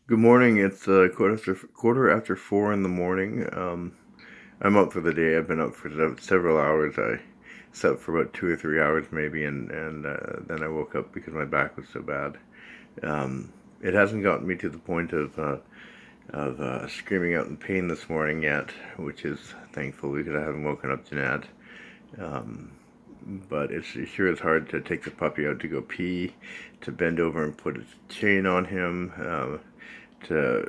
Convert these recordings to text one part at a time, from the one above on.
Good morning. It's quarter after 4 in the morning. I'm up for the day. I've been up for several hours. I slept for about 2 or 3 hours maybe, and then I woke up because my back was so bad. It hasn't gotten me to the point of screaming out in pain this morning yet, which is thankful because I haven't woken up to that. Um, but it sure is hard to take the puppy out to go pee, to bend over and put a chain on him. To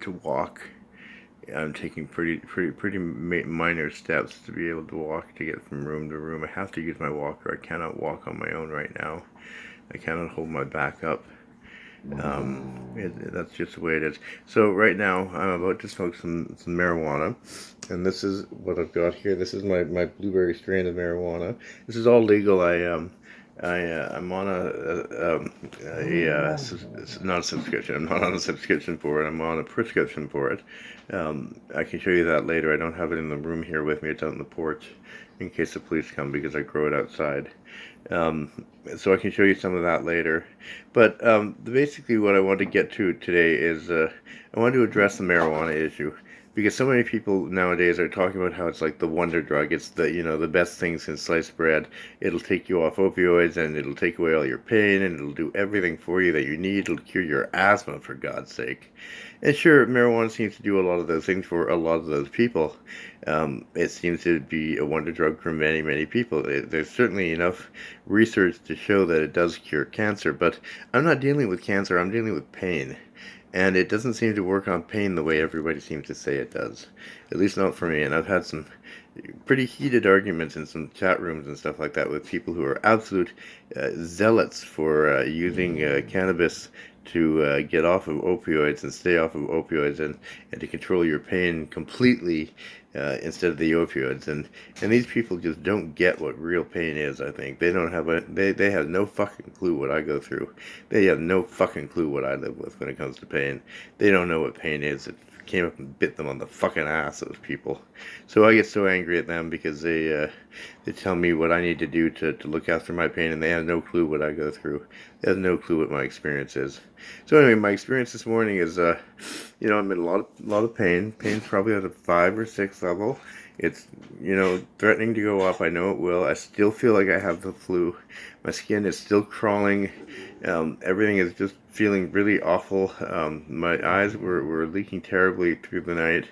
to walk. I'm taking pretty minor steps to be able to walk to get from room to room. I have to use my walker. I cannot walk on my own right now. I cannot hold my back up. That's just the way it is. So right now I'm about to smoke some marijuana, and this is what I've got here. This is my blueberry strain of marijuana. This is all legal. I'm on not a subscription. I'm not on a subscription for it. I'm on a prescription for it. I can show you that later. I don't have it in the room here with me. It's out on the porch in case the police come because I grow it outside. Um, so I can show you some of that later. But basically, what I want to get to today is I want to address the marijuana issue because so many people nowadays are talking about how it's like the wonder drug. It's the best thing since sliced bread. It'll take you off opioids and it'll take away all your pain and it'll do everything for you that you need. It'll cure your asthma for God's sake. And sure, marijuana seems to do a lot of those things for a lot of those people. It seems to be a wonder drug for many people. There's certainly enough research to show that it does cure cancer, but I'm not dealing with cancer, I'm dealing with pain. And it doesn't seem to work on pain the way everybody seems to say it does. At least not for me. And I've had some pretty heated arguments in some chat rooms and stuff like that with people who are absolute zealots for using cannabis to get off of opioids and stay off of opioids and to control your pain completely instead of the opioids. And these people just don't get what real pain is, I think. They don't have they have no fucking clue what I go through. They have no fucking clue what I live with when it comes to pain. They don't know what pain is. It came up and bit them on the fucking ass, those people. So I get so angry at them because they tell me what I need to do to look after my pain, and they have no clue what I go through. They have no clue what my experience is. So anyway, my experience this morning is, I'm in a lot of pain. Pain's probably at a 5 or 6 level. It's, threatening to go up. I know it will. I still feel like I have the flu. My skin is still crawling. Everything is just feeling really awful. My eyes were leaking terribly through the night,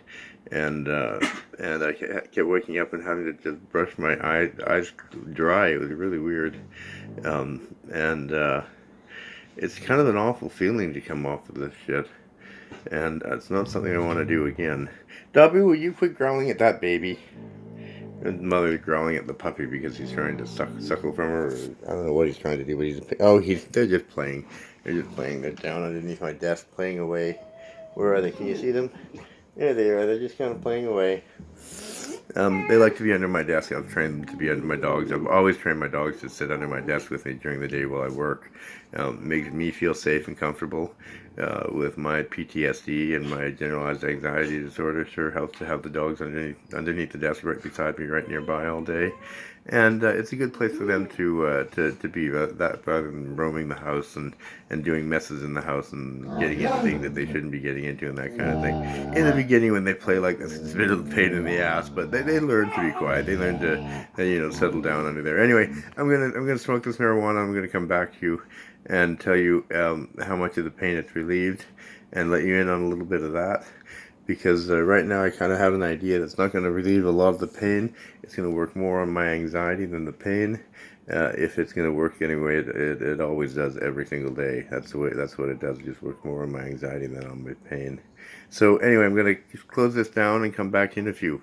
and I kept waking up and having to just brush my eyes dry. It was really weird, and it's kind of an awful feeling to come off of this shit, and it's not something I want to do again. Dobby, will you quit growling at that baby? And the mother's growling at the puppy because he's trying to suckle from her. I don't know what he's trying to do, but they're just playing. They're just playing. They're down underneath my desk playing away. Where are they? Can you see them? There they are. They're just kind of playing away. They like to be under my desk. I've trained them to be under my dogs. I've always trained my dogs to sit under my desk with me during the day while I work. Makes me feel safe and comfortable. With my PTSD and my generalized anxiety disorder, sure helps to have the dogs underneath the desk right beside me, right nearby all day. And it's a good place for them to be that rather than roaming the house and doing messes in the house and getting into things that they shouldn't be getting into and that kind of thing. In the beginning, when they play like this, it's a bit of a pain in the ass, but they learn to be quiet. They learn to settle down under there. Anyway, I'm gonna smoke this marijuana. I'm gonna come back to you and tell you how much of the pain it's relieved and let you in on a little bit of that. Because right now I kind of have an idea that's not going to relieve a lot of the pain. It's going to work more on my anxiety than the pain. If it's going to work anyway, it always does every single day. That's what it does. It just works more on my anxiety than on my pain. So anyway, I'm going to close this down and come back in a few.